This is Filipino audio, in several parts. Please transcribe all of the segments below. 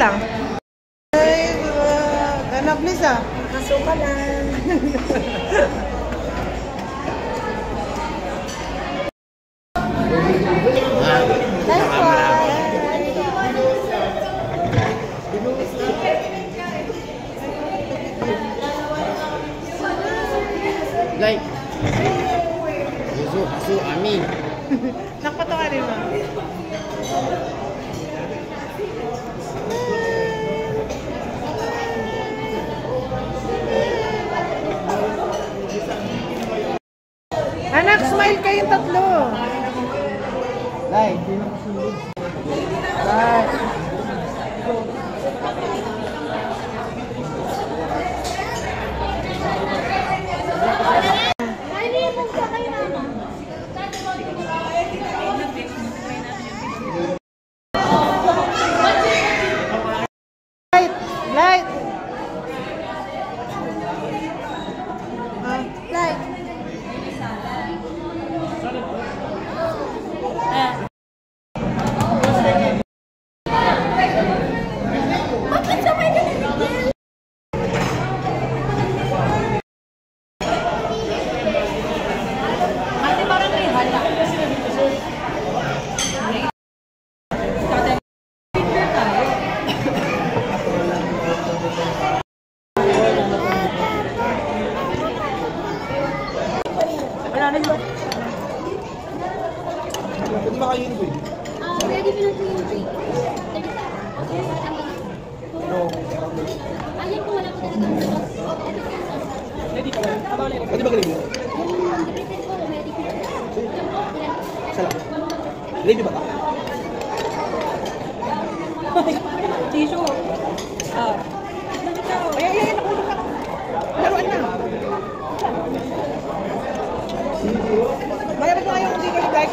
lang. Ay, anak Lisa. Kasuka lang. Nice one. Like, Yuzu, Amin. Nakpatawa rin mo. Anak, smile kayong tatlo. Like, sino kasunod? Like. Light. Like. Bakit sabay ka nagigil? Ate, parang may hala. Pwede ba kayo yun, boy? Ready mo na ito yung drink. Ayun ko wala ko na dito. Pwede ba kayo? Salam. Ready ba ka? Tissue. Ay, nakulong na. Laruan na. Mayroon na yung chicken bag.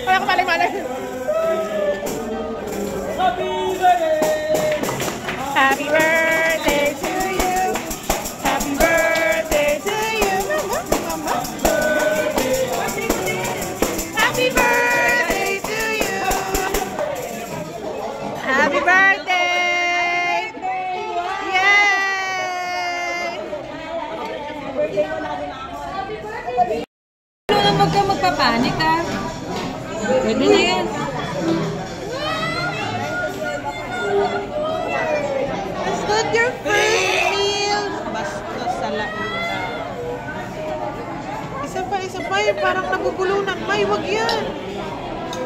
Wala ka malay-malay. Happy birthday to you. Happy birthday to you. Mama. Happy birthday to you. Happy birthday. Yay! Huwag ka magpapanik, ha? Pwede na yan. It's not your first meal. Basta sa launa. Isa pa. Parang nagugulunan. May, wag yan.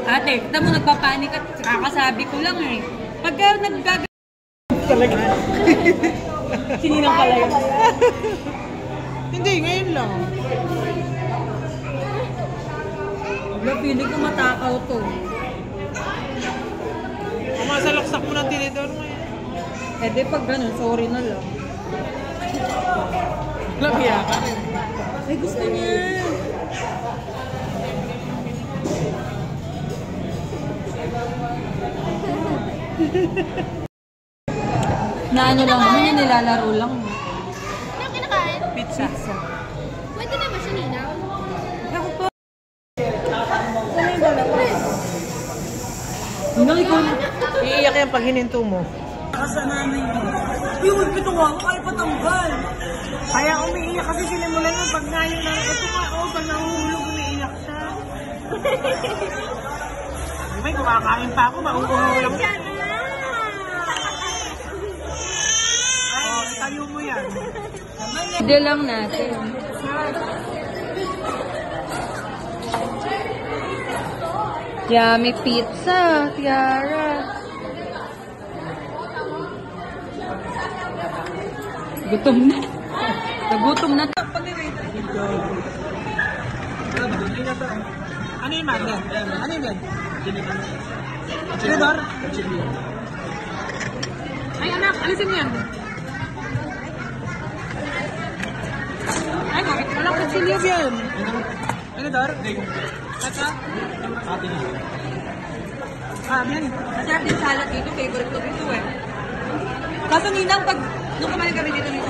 Ate, kita mo nagpapanik at kakasabi ko lang eh. Pagka naggagawin Talaga. sininang pala yun. Hindi, ngayon lang. Feeling ko matakaw to. Masalaksak mo ng tinidor ngayon. Eh di pag ganun, sorry na lang. Labiya ka rin. Ay gusto niya. Na ano lang naman yung nilalaro lang. Ano kinakain? Pizza. Pwede na ba siya ninaw? Ako po. Hindi ko. Iiyak yan pag hininto mo. Kasananan yun. Yung pituwa ko ay patanggal. Kaya umiiyak kasi sinimulan mo pag ngayon na ito nga, pag nahuhulog umiiyak siya. May kumakain pa ako, mauuhulog yan. Ay, tayo mo yan. Video lang natin. Yummy pizza, Tiara. Gutom na. Nagutom na. Ano yung magnet? Ano yung yan? Tinidor? Ay anak, alisin mo yan. Ay, bakit? Walang kutsilyo yan. Ano, Dor? Kata? Ate niya. Yan. Masarap din salad dito. Favorite ko dito eh. Kaso ninang pag nung kumain kami dito ng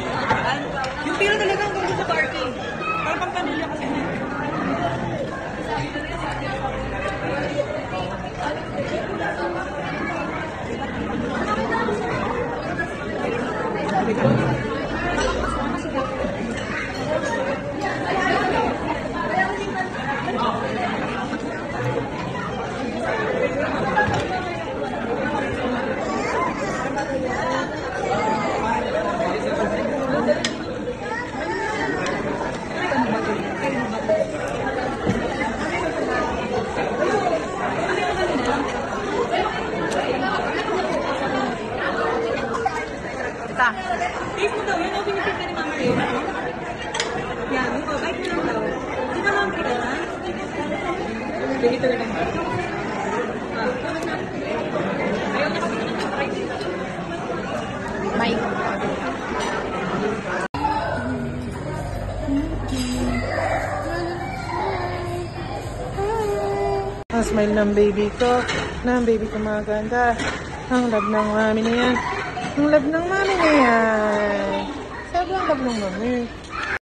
yung pila talagang gawin sa parking. Para pang pamilya kasi. Ita. Taste mo daw, yun ang pinipita ni Mama Ray. Yan, ito, bite mo lang daw. Hindi ka hungry ka na? Pili talaga. Ayaw niya kasi nag-try dito. Mike. Ang smile ng baby ko. Ng baby ko maganda. Ang love ng mami na yan. Ang love ng mami na yan. Sobrang love ng mami.